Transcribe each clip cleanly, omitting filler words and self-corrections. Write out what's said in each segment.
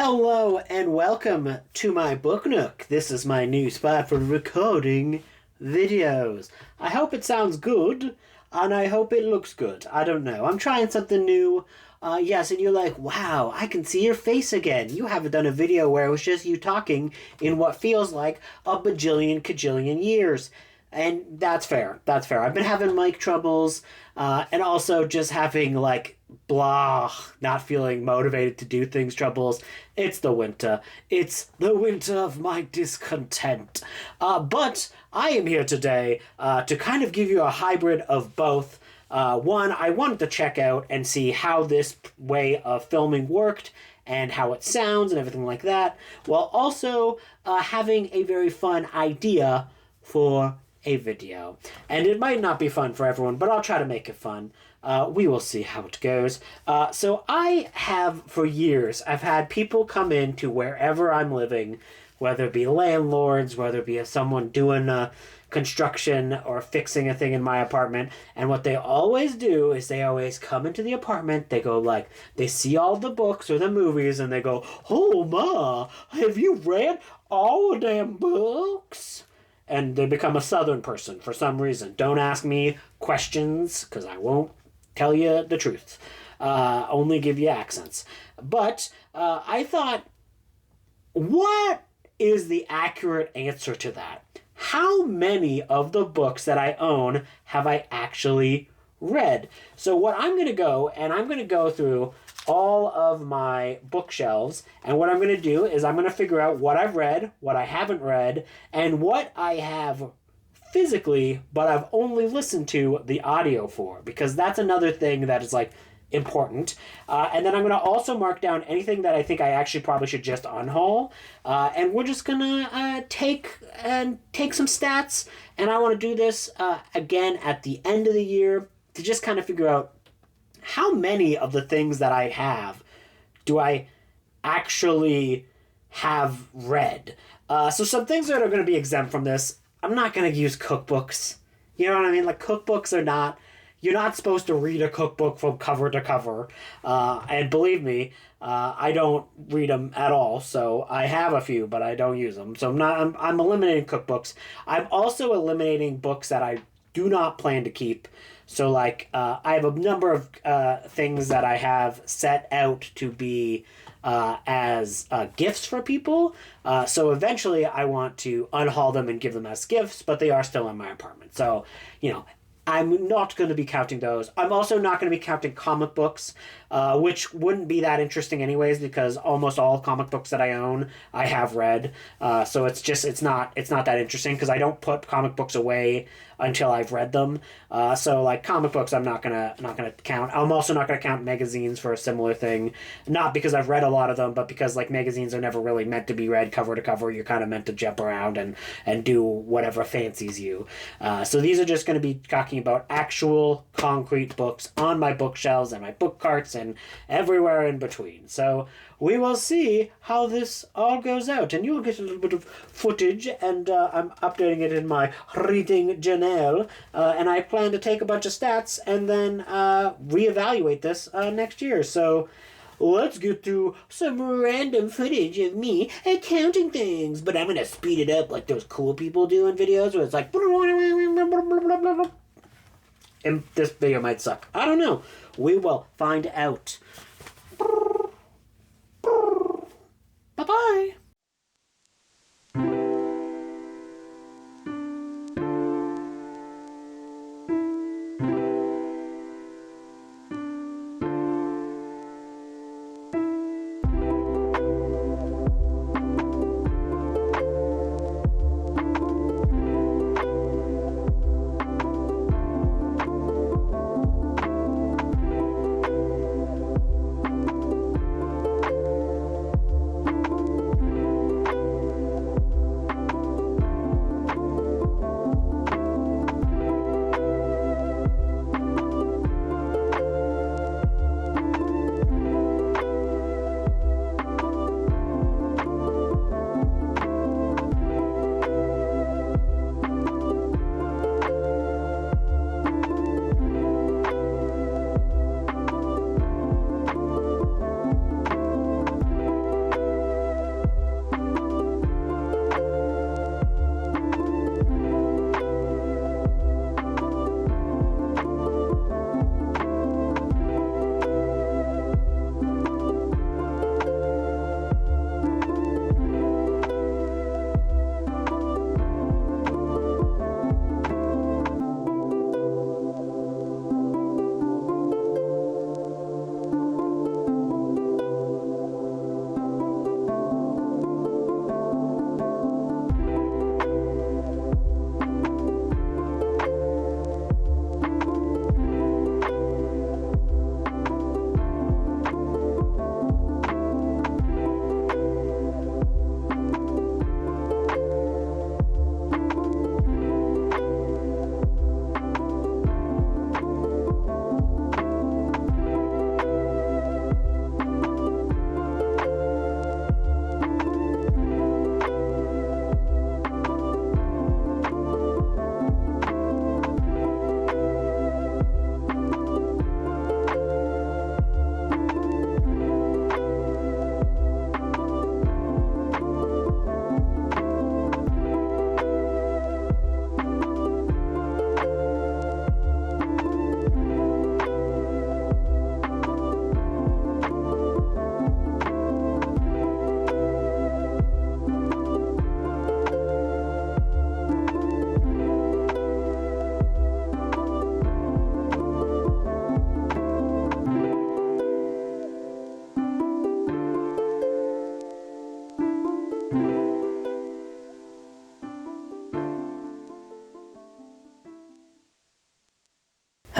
Hello and welcome to my book nook. This is my new spot for recording videos. I hope it sounds good and I hope it looks good. I don't know. I'm trying something new. Yes, and you're like, wow, I can see your face again. You haven't done a video where it was just you talking in what feels like a bajillion cajillion years. And that's fair. That's fair. I've been having mic troubles and also just having blah, not feeling motivated to do things troubles. It's the winter. It's the winter of my discontent. But I am here today to kind of give you a hybrid of both. One, I wanted to check out and see how this way of filming worked and how it sounds and everything like that, while also having a very fun idea for a video. And it might not be fun for everyone, but I'll try to make it fun. We will see how it goes. So I have, for years, I've had people come in to wherever I'm living, whether it be landlords, whether it be someone doing construction or fixing a thing in my apartment. And what they always do is they always come into the apartment, they go they see all the books or the movies and they go, "Oh ma, have you read all the damn books?" And they become a Southern person for some reason. Don't ask me questions, because I won't tell you the truth. Only give you accents. But I thought, what is the accurate answer to that? How many of the books that I own have I actually read? So what I'm going to go through all of my bookshelves, and what I'm going to do is I'm going to figure out what I've read, what I haven't read, and what I have physically, but I've only listened to the audio for, because that's another thing that is important. And then I'm going to also mark down anything that I think I actually probably should just unhaul. And we're just going to take some stats, and I want to do this again at the end of the year to just kind of figure out how many of the things that I have do I actually have read. So some things that are going to be exempt from this. I'm not going to use cookbooks. You know what I mean? Cookbooks are not... You're not supposed to read a cookbook from cover to cover. And believe me, I don't read them at all. So I have a few, but I don't use them. So I'm eliminating cookbooks. I'm also eliminating books that I do not plan to keep. So I have a number of things that I have set out to be as gifts for people. So eventually I want to unhaul them and give them as gifts, but they are still in my apartment. So, I'm not going to be counting those. I'm also not going to be counting comic books, which wouldn't be that interesting anyways, because almost all comic books that I own, I have read. So it's not that interesting, because I don't put comic books away until I've read them. So comic books, I'm not gonna count. I'm also not gonna count magazines for a similar thing, not because I've read a lot of them, but because magazines are never really meant to be read cover to cover. You're kind of meant to jump around and do whatever fancies you. So these are just going to be talking about actual concrete books on my bookshelves and my book carts and everywhere in between. So we will see how this all goes out, and you'll get a little bit of footage, and I'm updating it in my reading journal, and I plan to take a bunch of stats and then reevaluate this next year. So let's get through some random footage of me counting things, but I'm going to speed it up like those cool people do in videos where it's and this video might suck. I don't know. We will find out. Bye-bye.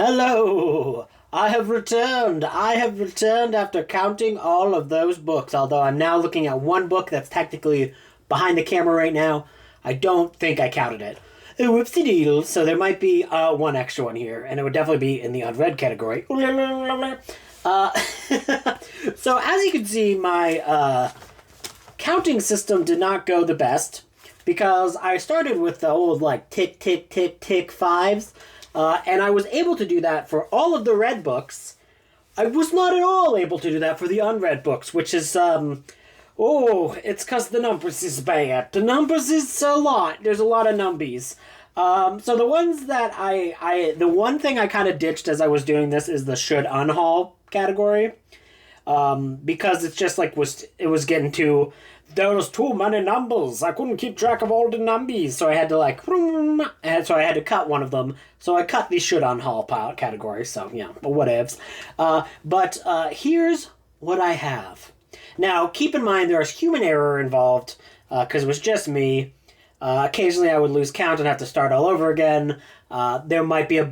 Hello! I have returned. I have returned after counting all of those books, although I'm now looking at one book that's technically behind the camera right now. I don't think I counted it. Whoopsie doodle. So there might be one extra one here, and it would definitely be in the unread category. So as you can see, my counting system did not go the best because I started with the old like tick, tick, tick, tick fives. And I was able to do that for all of the read books. I was not at all able to do that for the unread books, which is, it's because the numbers is bad. The numbers is a lot. There's a lot of numbies. So the ones that the one thing I kind of ditched as I was doing this is the should unhaul category. Because it's just like, it was getting too... There was too many numbers. I couldn't keep track of all the numbies, so I had to so I had to cut one of them. So I cut the should unhaul category. So yeah, whatevs. But here's what I have. Now keep in mind there's human error involved because it was just me. Occasionally I would lose count and have to start all over again. There might be a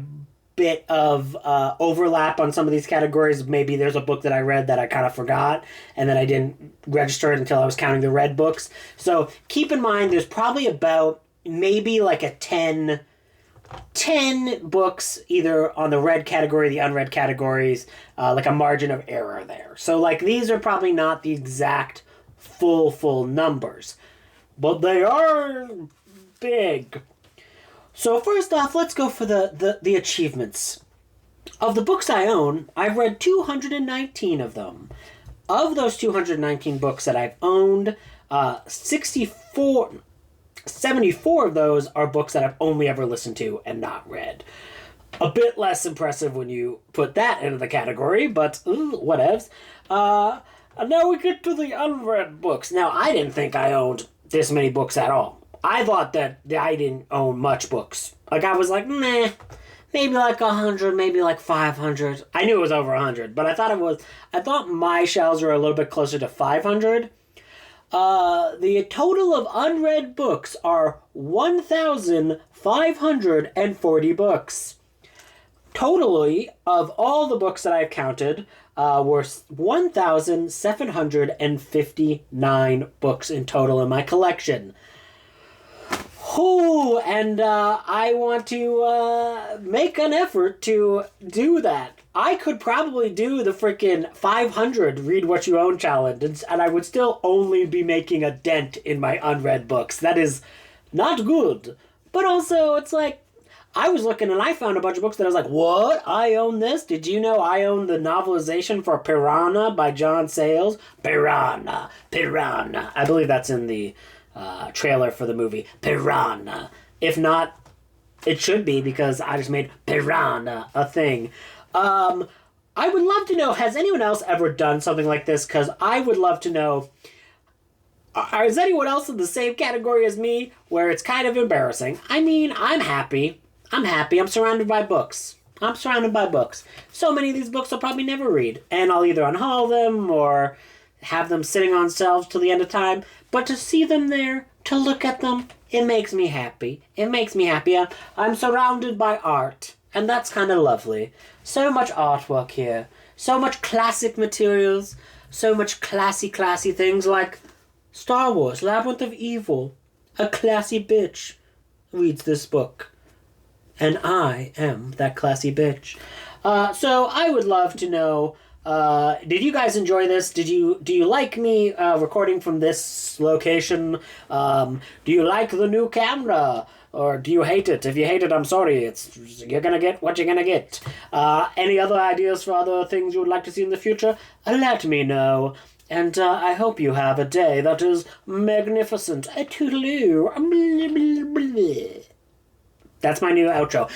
bit of overlap on some of these categories. Maybe there's a book that I read that I kind of forgot and then I didn't register it until I was counting the read books. So keep in mind there's probably about maybe like a 10 books either on the read category, the unread categories, like a margin of error there. So like these are probably not the exact full numbers, but they are big. So first off, let's go for the achievements. Of the books I own, I've read 219 of them. Of those 219 books that I've owned, 74 of those are books that I've only ever listened to and not read. A bit less impressive when you put that into the category, but whatevs. And now we get to the unread books. Now, I didn't think I owned this many books at all. I thought that I didn't own much books. Like, I was like, meh, maybe like 100, maybe like 500. I knew it was over 100, but I thought my shelves were a little bit closer to 500. The total of unread books are 1,540 books. Totally, of all the books that I've counted, were 1,759 books in total in my collection. Oh, and I want to make an effort to do that. I could probably do the freaking 500 Read What You Own challenge, and I would still only be making a dent in my unread books. That is not good. But also, it's like, I was looking and I found a bunch of books that I was like, what? I own this? Did you know I own the novelization for Piranha by John Sayles? Piranha. I believe that's in the... trailer for the movie Piranha. If not, it should be because I just made Piranha a thing. I would love to know, has anyone else ever done something like this? Because I would love to know, is anyone else in the same category as me where it's kind of embarrassing? I mean, I'm happy. I'm surrounded by books. So many of these books I'll probably never read. And I'll either unhaul them or have them sitting on shelves till the end of time. But to see them there, to look at them, it makes me happy. I'm surrounded by art, and that's kind of lovely. So much artwork here. So much classic materials. So much classy things like Star Wars, Labyrinth of Evil. A classy bitch reads this book. And I am that classy bitch. So I would love to know... did you guys enjoy this? Do you like me recording from this location? Do you like the new camera? Or do you hate it? If you hate it, I'm sorry. You're gonna get what you're gonna get. Any other ideas for other things you would like to see in the future? Let me know. And I hope you have a day that is magnificent. A toodaloo. That's my new outro.